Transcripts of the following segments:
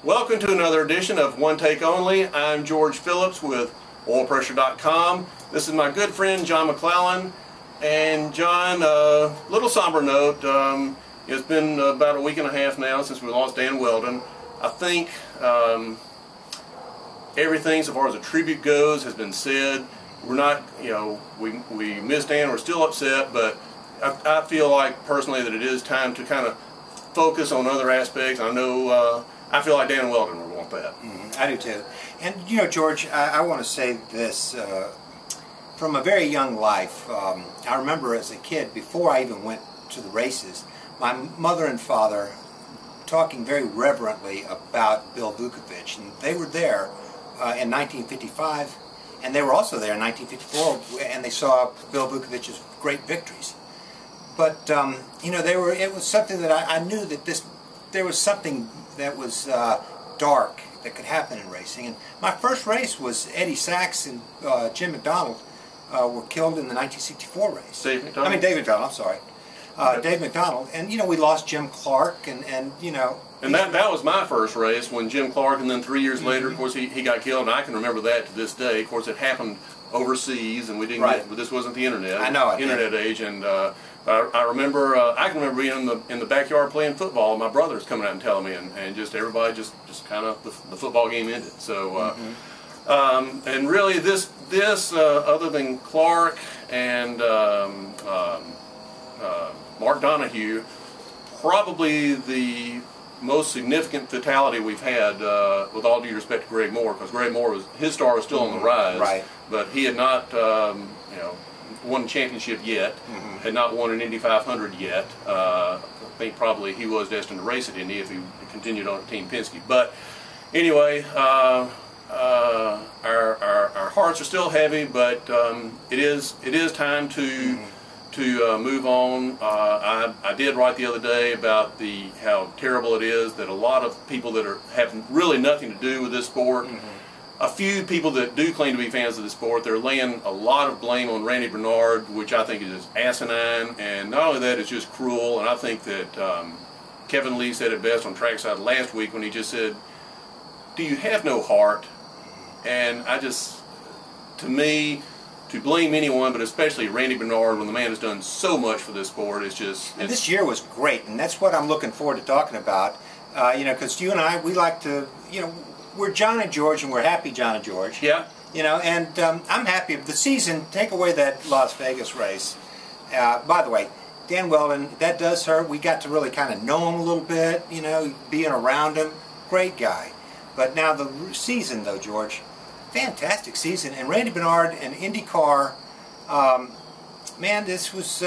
Welcome to another edition of One Take Only. I'm George Phillips with oilpressure.com. This is my good friend John McClellan. And John, little somber note, it's been about a week and a half now since we lost Dan Wheldon. I think everything so far as a tribute goes has been said. We're not, we miss Dan, we're still upset, but I feel like personally that it is time to kind of focus on other aspects. I know, I feel like Dan Wheldon would want that. I do too. And George, I want to say this, from a very young life, I remember as a kid, before I even went to the races, my mother and father talking very reverently about Bill Vukovich, and they were there in 1955, and they were also there in 1954, and they saw Bill Vukovich's great victories. But it was something that I knew that there was something that was dark that could happen in racing. And my first race was Eddie Sachs and Jim McDonald were killed in the 1964 race. David McDonald? David McDonald, I'm sorry. Dave McDonald, and we lost Jim Clark, and that was my first race when Jim Clark, and then 3 years later, of course, he got killed, and I can remember that to this day. Of course, it happened overseas, and we didn't get, but this wasn't the internet. I know it. Internet age, and I remember, I can remember being in the backyard playing football, and my brothers coming out and telling me, and just everybody just kind of the football game ended. So, and really, this other than Clark and Mark Donahue, probably the most significant fatality we've had, with all due respect to Greg Moore, because Greg Moore his star was still on the rise, but he had not, won a championship yet, had not won an Indy 500 yet. I think probably he was destined to race at Indy if he continued on at Team Penske. But anyway, our hearts are still heavy, but it is time to move on. I did write the other day about how terrible it is that a lot of people that have really nothing to do with this sport, a few people that do claim to be fans of the sport, they're laying a lot of blame on Randy Bernard, which I think is just asinine, and not only that, it's just cruel. And I think that Kevin Lee said it best on Trackside last week when he just said, "Do you have no heart?" And to me, to blame anyone, but especially Randy Bernard, when the man has done so much for this sport, it's just... And this year was great, and that's what I'm looking forward to talking about. Because you and I, we like to, we're John and George, and we're happy John and George. Yeah. And I'm happy. The season, take away that Las Vegas race. By the way, Dan Wheldon, that does hurt. We got to really kind of know him a little bit, being around him. Great guy. But now the season, though, George, fantastic season. And Randy Bernard and IndyCar, man, this was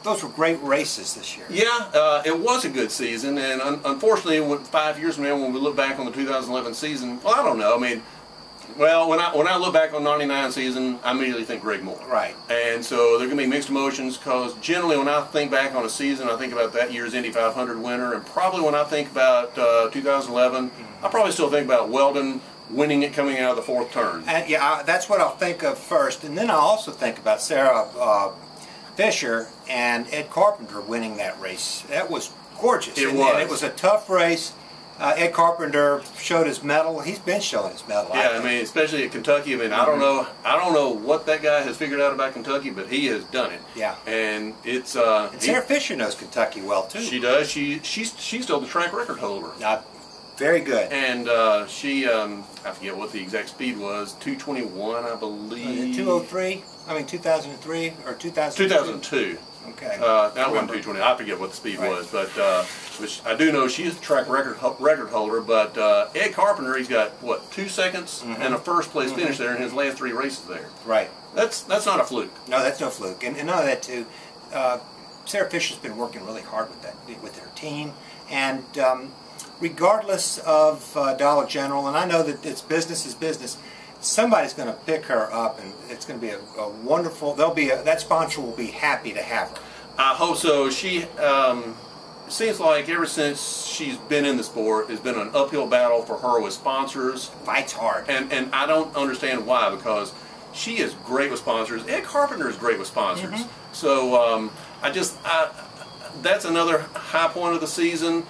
those were great races this year. Yeah, it was a good season, and unfortunately, 5 years from now, when we look back on the 2011 season, well, I don't know. I mean, well, when I look back on '99 season, I immediately think Greg Moore. Right. And so there are going to be mixed emotions, because generally when I think back on a season, I think about that year's Indy 500 winner, and probably when I think about 2011, I probably still think about Wheldon winning it coming out of the fourth turn. Yeah, that's what I'll think of first, and then I'll also think about Sarah Fisher and Ed Carpenter winning that race. That was gorgeous. It was. And it was a tough race. Ed Carpenter showed his mettle. He's been showing his mettle. Yeah, I mean, especially at Kentucky. I mean, I don't know what that guy has figured out about Kentucky, but he has done it. Yeah. And it's and Sarah Fisher knows Kentucky well too. She does. She's still the track record holder. Very good. And she, I forget what the exact speed was, 221, I believe. 203? I mean, 2003 or 2002? 2002. Okay. That wasn't 220. I forget what the speed was, but which I do know she's a track record holder. But Ed Carpenter, he's got what, 2 seconds and a first place finish there in his last 3 races there. Right. That's not a fluke. No, that's no fluke. And none of that too. Sarah Fisher's been working really hard with her team, and regardless of Dollar General, and I know that it's business is business, somebody's going to pick her up, and it's going to be a wonderful. That sponsor will be happy to have her. I hope so. She seems like ever since she's been in the sport, it's been an uphill battle for her with sponsors. Fights hard, and I don't understand why, because she is great with sponsors. Ed Carpenter is great with sponsors. So that's another high point of the season.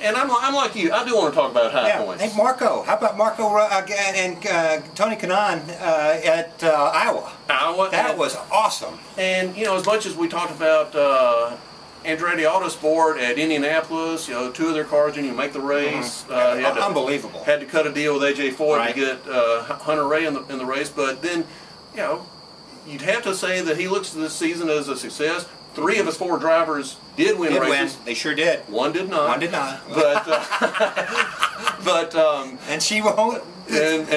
And I'm like you. I do want to talk about high points. Hey, Marco. How about Marco and Tony Kanaan at Iowa? Iowa. That was awesome. And, you know, as much as we talked about Andretti Autosport at Indianapolis, you know, 2 of their cars didn't even make the race. Unbelievable. Had to cut a deal with A.J. Foyt to get Hunter Ray in the race. But then, you know, you'd have to say that he looks at this season as a success. 3 of his 4 drivers did win races. They sure did. 1 did not. 1 did not. But and she won't. And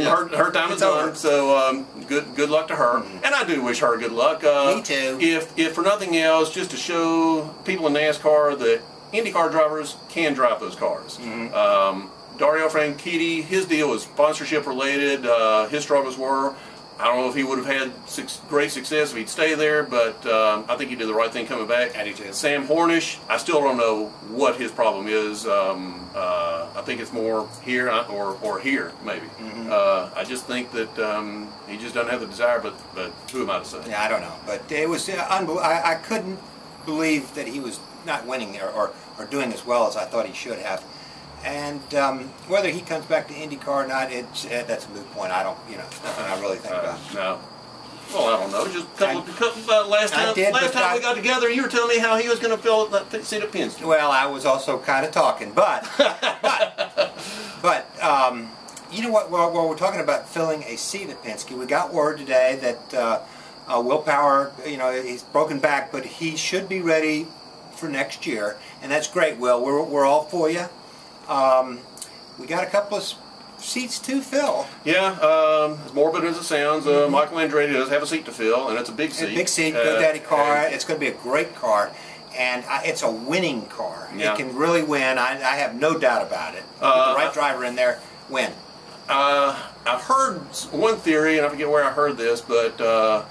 her time is done. So good luck to her. And I do wish her good luck. Me too. If for nothing else, just to show people in NASCAR that IndyCar drivers can drive those cars. Dario Franchitti, his deal was sponsorship related. His struggles were. I don't know if he would have had great success if he'd stay there, but I think he did the right thing coming back. I do too. Sam Hornish, I still don't know what his problem is. I think it's more here or here, maybe. I just think that he just doesn't have the desire, but who am I to say? Yeah, I don't know. But it was unbelievable. I couldn't believe that he was not winning there or doing as well as I thought he should have. And whether he comes back to IndyCar or not, that's a moot point. I don't, you know, nothing I really think about. No. Well, I don't know. Just last time we got together, you were telling me how he was going to fill that seat at Penske. Well, I was also kind of talking, but you know what? While we're talking about filling a seat at Penske, we got word today that Will Power, you know, he's broken back, but he should be ready for next year, and that's great. Will, we're all for you. We got a couple of seats to fill. Yeah, as morbid as it sounds, Michael Andretti does have a seat to fill, and it's a big seat. A big seat, GoDaddy car. It's going to be a great car, and it's a winning car. Yeah. It can really win. I have no doubt about it. With the right driver in there, win. I've heard one theory, and I forget where I heard this, but I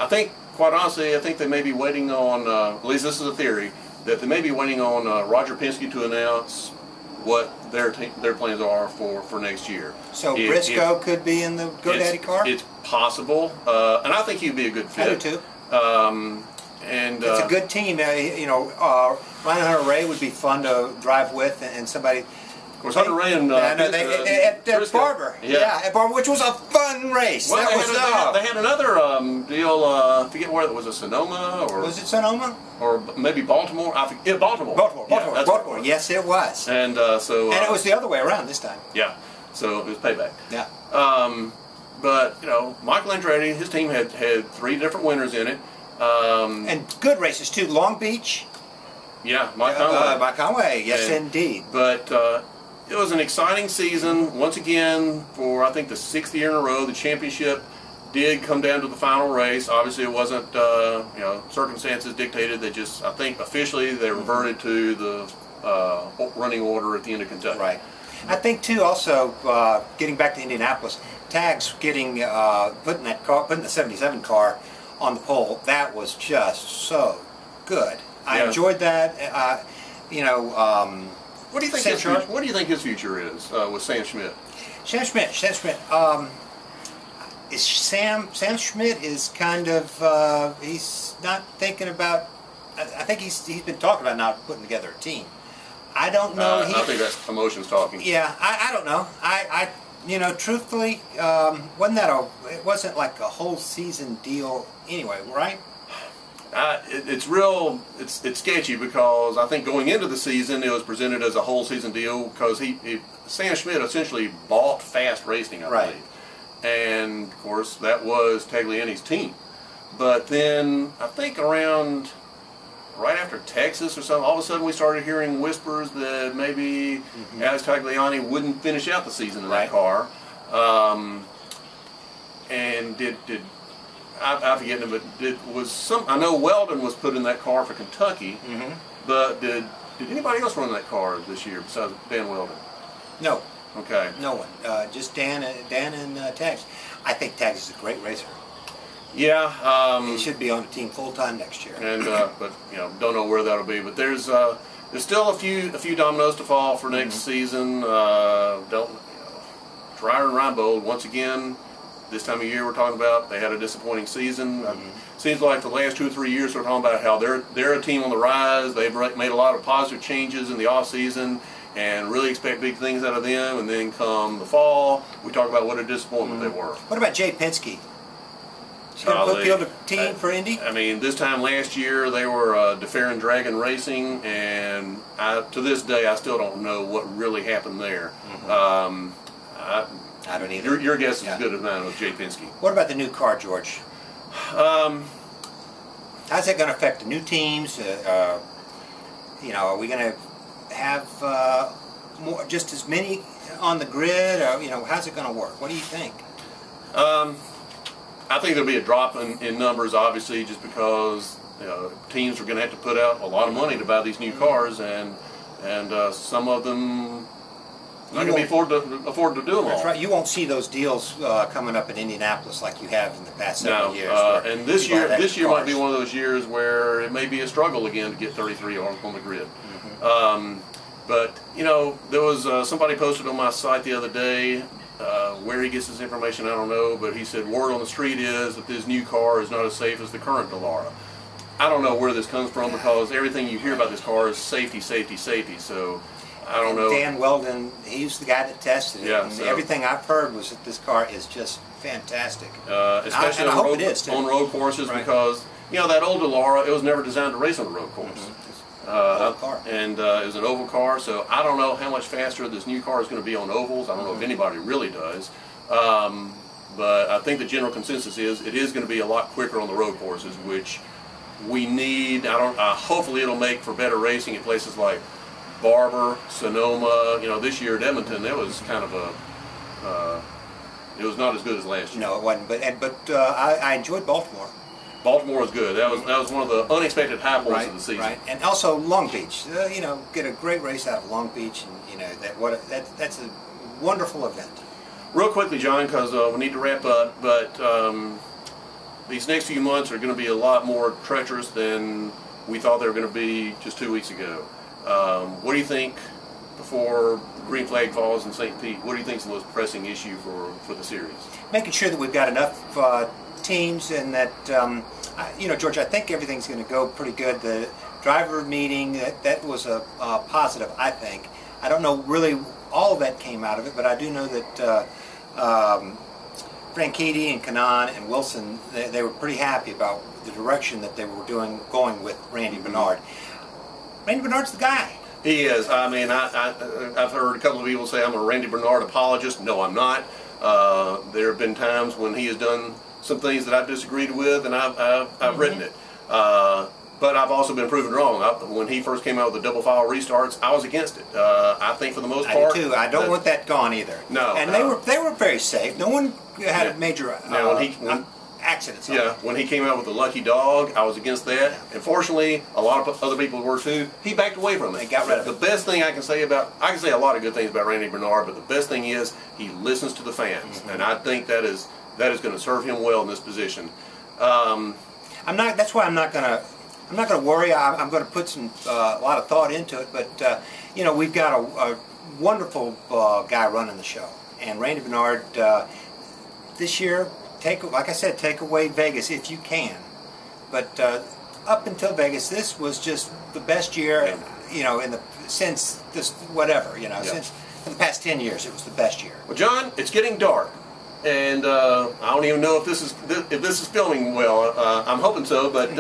think, quite honestly, I think they may be waiting on, at least this is a theory, that they may be waiting on Roger Penske to announce what their plans are for next year. So Briscoe could be in the GoDaddy car? It's possible, and I think he'd be a good fit. I do too. And it's a good team. You know, Ryan Hunter Ray would be fun to drive with, and somebody. Of course, Hunter Ray and at Barber, at Barber, which was a fun race. Well, they had another deal. I forget where it was. A Sonoma or was it Sonoma or maybe Baltimore? Baltimore. Baltimore. Yes, it was. And so and it was the other way around this time. Yeah. So it was payback. Yeah. But you know, Michael Andretti, his team had 3 different winners in it. And good races too. Long Beach. Yeah, Mike Conway. Mike Conway, yes, indeed. But it was an exciting season. Once again, for I think the 6th year in a row, the championship did come down to the final race. Obviously, it wasn't, you know, circumstances dictated. They just, I think, officially they reverted to the running order at the end of Kentucky. Right. I think too. Also, getting back to Indianapolis, Tags getting putting the 77 car on the pole. That was just so good. I enjoyed that. You know. What do you think? What do you think his future is with Sam Schmidt? Sam Schmidt. Sam Schmidt is kind of he's not thinking about. I think he's been talking about not putting together a team. I don't know. I think that's emotions talking. Yeah, I don't know. I you know, truthfully, it wasn't like a whole season deal anyway, right? It's sketchy because I think going into the season it was presented as a whole season deal because Sam Schmidt essentially bought Fast Racing, I believe, and of course that was Tagliani's team. But then I think right after Texas or something, all of a sudden we started hearing whispers that maybe Alex Tagliani wouldn't finish out the season in that car. And I forget him, but I know Wheldon was put in that car for Kentucky, but did anybody else run that car this year besides Dan Wheldon? No. Okay. No one. Just Dan and Tags. I think Tags is a great racer. Yeah. He should be on the team full time next year. And but you know, don't know where that'll be. But there's still a few dominoes to fall for next season. Dreyer and Reinbold once again this time of year we're talking about they had a disappointing season. Seems like the last 2 or 3 years we're talking about how they're a team on the rise. They've made a lot of positive changes in the off season and really expect big things out of them. And then come the fall, we talk about what a disappointment they were. What about Jay Penske? Is he going to field a team for Indy? I mean, this time last year they were DeFerrin Dragon Racing, and to this day I still don't know what really happened there. I don't either. Your guess is as good as mine with Jay Penske. What about the new car, George? How's that going to affect the new teams? You know, are we going to have just as many on the grid? Or, you know, how's it going to work? What do you think? I think there'll be a drop in numbers, obviously, just because teams are going to have to put out a lot of money to buy these new cars, and some of them not going to be afford to do them all. That's right. You won't see those deals coming up in Indianapolis like you have in the past several years. And this year might be one of those years where it may be a struggle again to get 33 on the grid. But you know, there was somebody posted on my site the other day. Where he gets his information, I don't know, but he said word on the street is that this new car is not as safe as the current Dallara. I don't know where this comes from because everything you hear about this car is safety, safety, safety. So I don't know. Dan Wheldon, he's the guy that tested it. Yeah, and so everything I've heard was that this car is just fantastic. Especially on road courses, because you know that old Dallara, it was never designed to race on a road course. And it was an oval car, so I don't know how much faster this new car is going to be on ovals. I don't know if anybody really does, but I think the general consensus is it is going to be a lot quicker on the road courses, which we need. Hopefully it'll make for better racing at places like Barber, Sonoma. You know, this year at Edmonton, it was kind of it was not as good as last year. No, it wasn't. But I enjoyed Baltimore. Baltimore was good. That was one of the unexpected high points of the season. Right, and also Long Beach. You know, get a great race out of Long Beach, and you know that's a wonderful event. Real quickly, John, because we need to wrap up. But these next few months are going to be a lot more treacherous than we thought they were going to be just 2 weeks ago. What do you think before the green flag falls in St. Pete? What do you think is the most pressing issue for the series? Making sure that we've got enough teams, and that you know, George, I think everything's going to go pretty good. The driver meeting, that was a positive, I think. I don't know really all of that came out of it, but I do know that Franchitti and Kanaan and Wilson, they were pretty happy about the direction that they were going with Randy Bernard. Randy Bernard's the guy. He is. I mean, I've heard a couple of people say I'm a Randy Bernard apologist. No, I'm not. There have been times when he has done some things that I've disagreed with, and I've written it. But I've also been proven wrong. When he first came out with the double file restarts, I was against it. I think for the most part, I do too. I don't want that gone either. No, and they were very safe. No one had a major accidents. Yeah, when he came out with the Lucky Dog, I was against that. And fortunately, a lot of other people were too. He backed away from it. They got rid of it. The best thing I can say a lot of good things about Randy Bernard, but the best thing is he listens to the fans, and I think that is going to serve him well in this position. That's why I'm not going to worry. I'm going to put a lot of thought into it. But you know, we've got a wonderful guy running the show, and Randy Bernard this year. Like I said, take away Vegas if you can. But up until Vegas, this was just the best year. You know, since this whatever. You know, since in the past 10 years, it was the best year. Well, John, it's getting dark. And I don't even know if this is filming well. I'm hoping so, but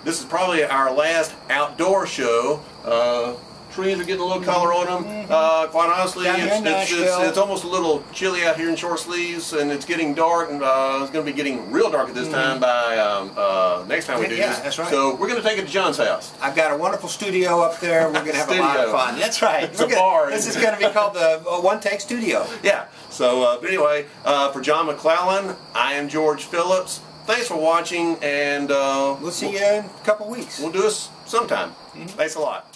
this is probably our last outdoor show. Trees are getting a little color on them. Quite honestly, it's almost a little chilly out here in short sleeves, and it's getting dark, and it's going to be getting real dark at this time by next time we do this. That's right. So we're going to take it to John's house. I've got a wonderful studio up there. We're going to have a lot of fun. That's right. It's a bar. This is going to be called the One Take Studio. Yeah. So but anyway, for John McClellan, I am George Phillips. Thanks for watching, and we'll see you in a couple weeks. We'll do this sometime. Thanks a lot.